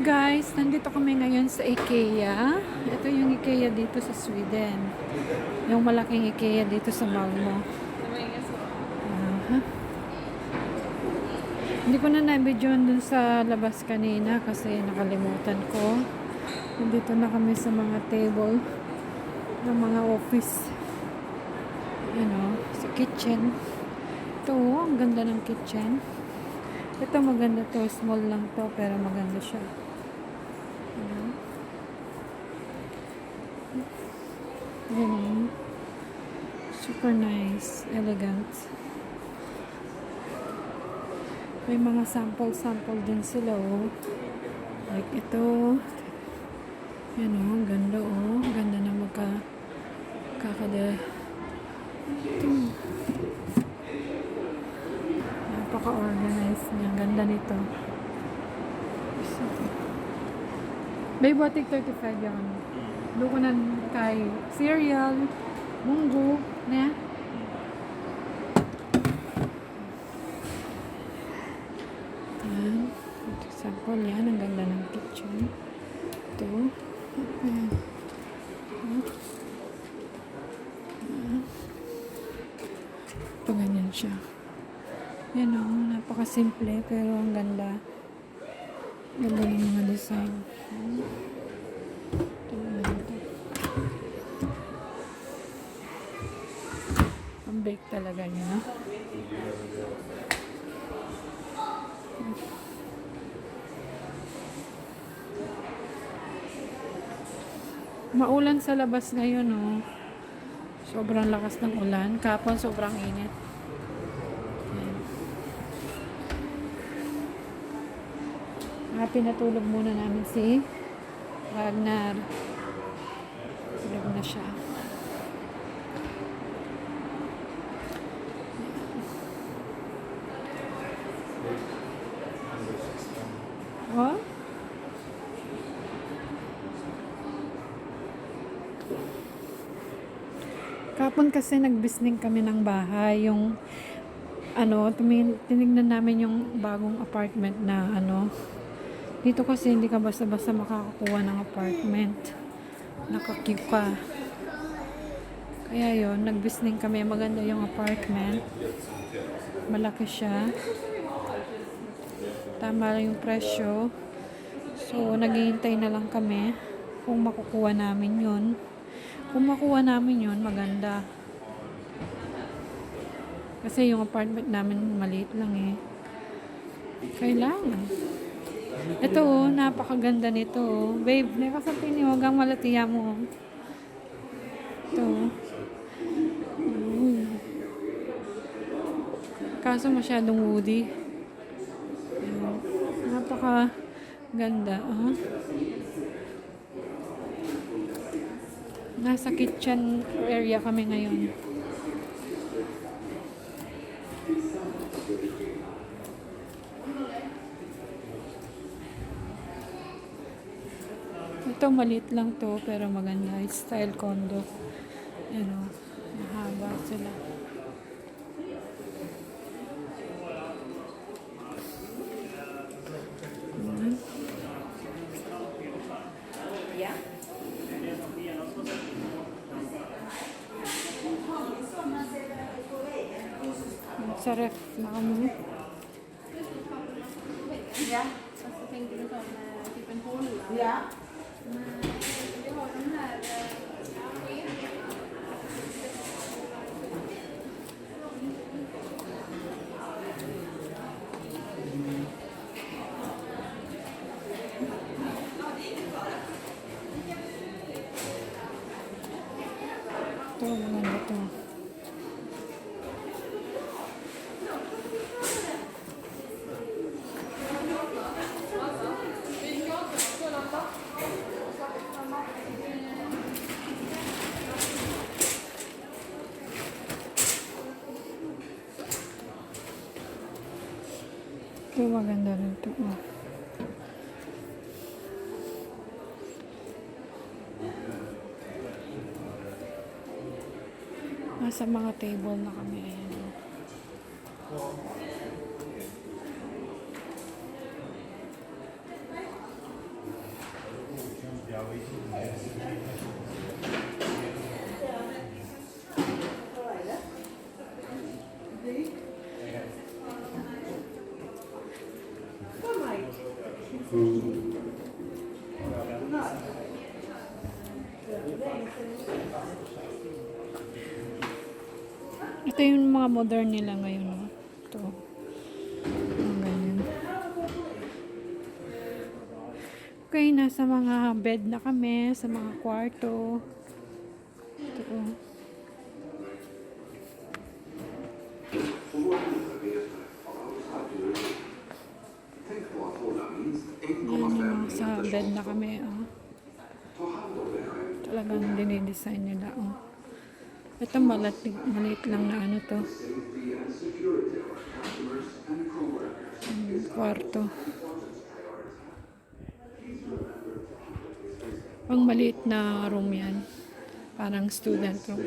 Guys, nandito kami ngayon sa IKEA. Ito yung IKEA dito sa Sweden. Yung malaking IKEA dito sa Malmö. Hindi ko na na-videoan dun sa labas kanina kasi nakalimutan ko. Nandito na kami sa mga table ng mga office. Sa kitchen. Ito, ang ganda ng kitchen. Ito maganda to. Small lang to pero maganda siya. Super nice, elegant. May mga sample din sila, oh. Like ito. Ang ganda, oh. Ganda na ito. Napaka-organized niya. Ganda nito. Babe, batik 35 yan. Lukunan kay cereal, munggo, na. Yan. Example yan. Ang ganda ng kitchen. Ito. Ayan. Ito ganyan siya. Yan o. Napaka-simple pero ang ganda. Ganda ng mga design. Bake talaga niya, no? Maulan sa labas ngayon, no? Sobrang lakas ng ulan. Kapon, sobrang init. Pinatulog muna namin si Ragnar. Tulog na siya. Oh? Kapon kasi nagbisning kami ng bahay. Yung tinignan namin yung bagong apartment na dito kasi hindi ka basta-basta makakakuha ng apartment. Naka-queue ka. Kaya yun, nagbisning kami. Maganda yung apartment. Malaki siya. Tama lang yung presyo. So, naghihintay na lang kami kung makukuha namin yun. Kung makuha namin yun, maganda. Kasi yung apartment namin maliit lang eh. Kailangan. Ito napakaganda nito. Babe, nakasabi niyo, huwag kang malatiya mo. Ito. Kaso masyadong woody. Napakaganda. Nasa kitchen area kami ngayon. Ito maliit lang to pero maganda. Style condo. Mahaba sila. Sa ref na kami. Ja, alltså tänker du som typ en hålla? Ja. Vi har de här... Ito, maganda to. Ito maganda rin ito. Nasa mga table na kami. Ayan. Ito yung mga modern nila ngayon. No? Ito. Ang ganyan. Okay, nasa mga bed na kami, sa mga kwarto. Ito. Yan yung sa bed na kami. Oh. Talagang dinidesign nila. Oh. Ito maliit lang na ano to. Kwarto. Pang maliit na room yan. Parang student room.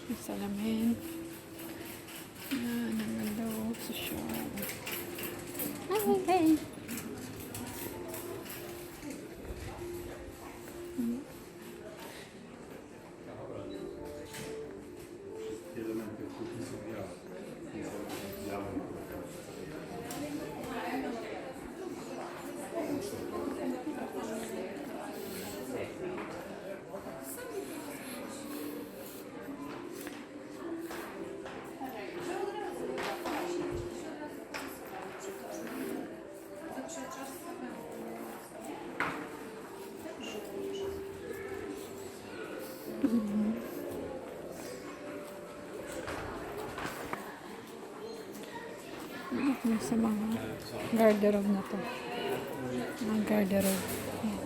May salamin. Yan, ang ganda sa shower. Hey! Sa mga garderobe na to. Mga garderobe. Yan.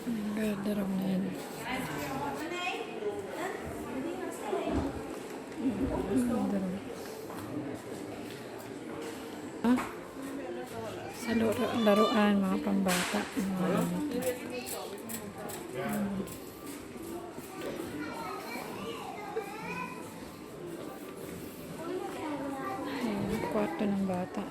Ang garderobe na yan. Garderobe. Ah? Sa laruan, mga pambata. Mga ganito. Kwarto ng bata.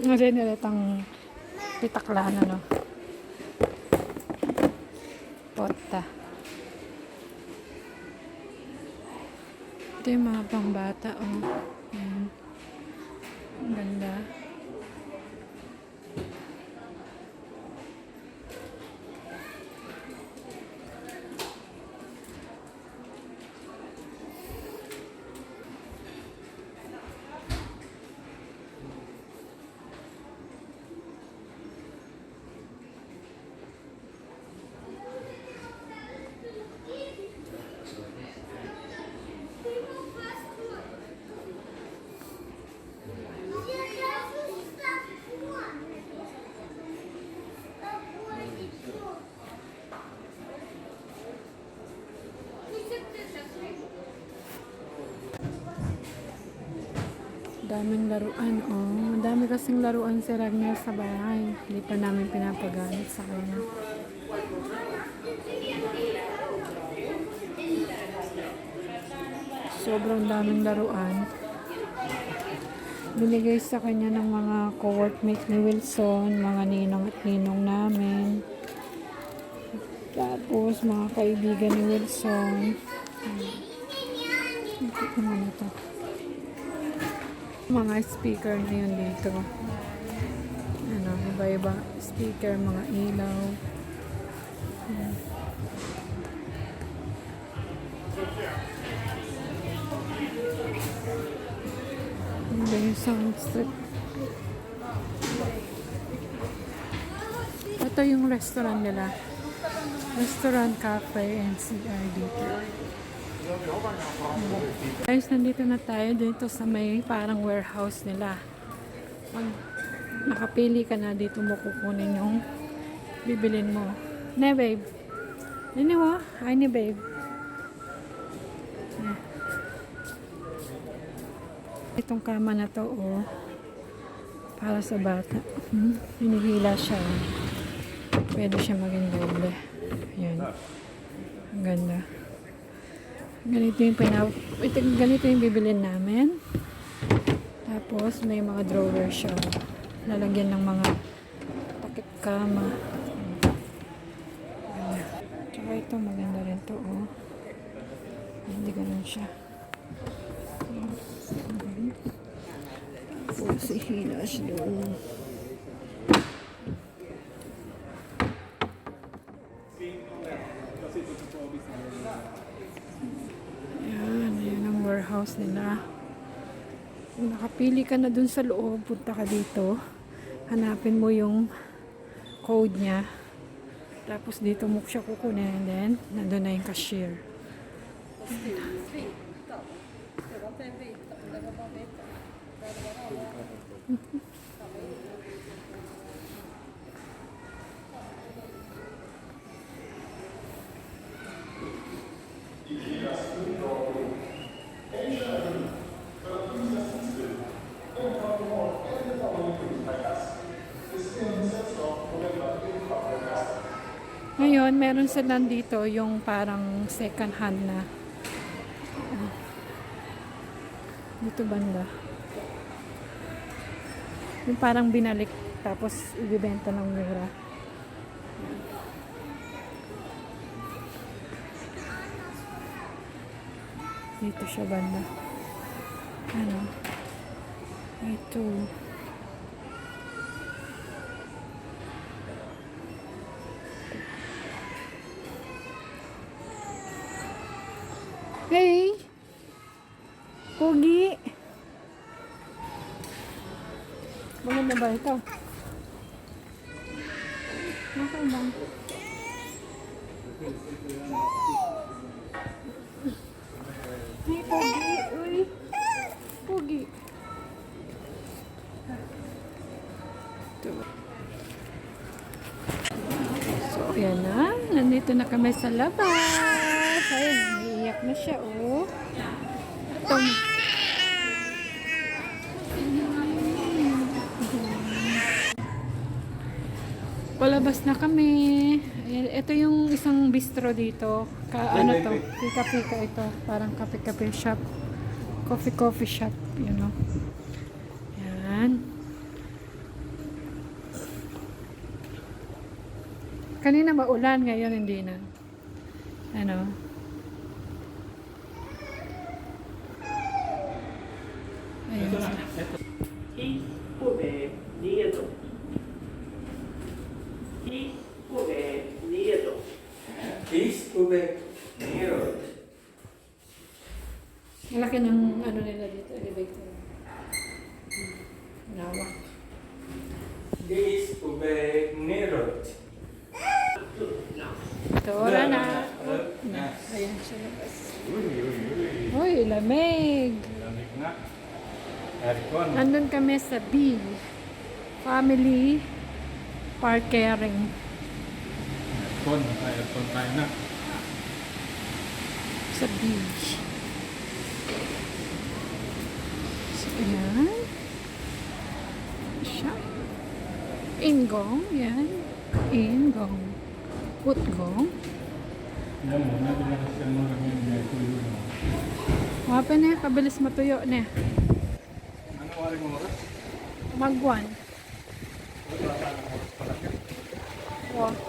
Kasi nilatang pitaklan, ano. Pota. Ito yung mga pangbata, oh. Ayan. Ang ganda. Daming laruan, oh. Madami kasing laruan si Ragnar sa bahay. Hindi pa namin pinapagamit sa kanya. Sobrang daming laruan. Binigay sa kanya ng mga co-workmate ni Wilson, mga ninong at ninong namin. Tapos, mga kaibigan ni Wilson. Ito naman ito. Mga speaker na yun dito. Ano, iba-iba speaker, mga ilaw. Quezon Street. Ito yung restaurant nila. Restaurant, cafe, and CR dito. Guys, nandito na tayo dito sa may parang warehouse nila. Pag nakapili ka na, dito mo kukunin yung bibilin mo. Ne, babe? Nini mo? Ay, ni babe. Ne. Itong kama na to, oh. Para sa bata. Hinihila siya. Pwede siya maging doble. Ayan. Ang ganda. Ganito yung bibilin namin. Tapos may mga drawer siya. Lalagyan ng mga takip kama. Ayan. Tsaka ito maganda rin to, oh. Hindi ganun siya. Tapos ihila siya doon. Ayan ang warehouse nila. Kung nakapili ka na dun sa loob, punta ka dito. Hanapin mo yung code niya. Tapos dito mo siya kukunin. And then, nandun na yung cashier. Ngayon, meron silang dito yung parang second hand na dito banda. Yung parang binalik tapos ibibenta ng mura. Dito siya banda. Ano? Ito. Hey! Pogi! Maganda ba ito? Nasaan ba? Hey, Pogi! Uy! Pogi! Ito. So, ayan na. Nandito na kami sa labas. Ay, iiyak na siya, oh. Ito. Palabas na kami. Ito yung isang bistro dito. Ano to? Pika-pika ito. Parang kape-kape shop. Coffee shop. You know. Yan. Kanina ba ulan? Ngayon hindi na. Ano? Ayan. Malaki ng ano nila dito, elevator. Lawak. Ito, wala na. Ayan siya labas. Uy, lamig. Nandun kami sa B. Family Parkering. Aircon tayo na. Sa beach. So, ayan. Siya. Ingong. Yan. Ingong. Putgong. Yan mo, nabinakas ka mo lang yung tuyo mo. Wapa na, kabilis matuyo na. Ano wari mo mara? Magwan. Wow.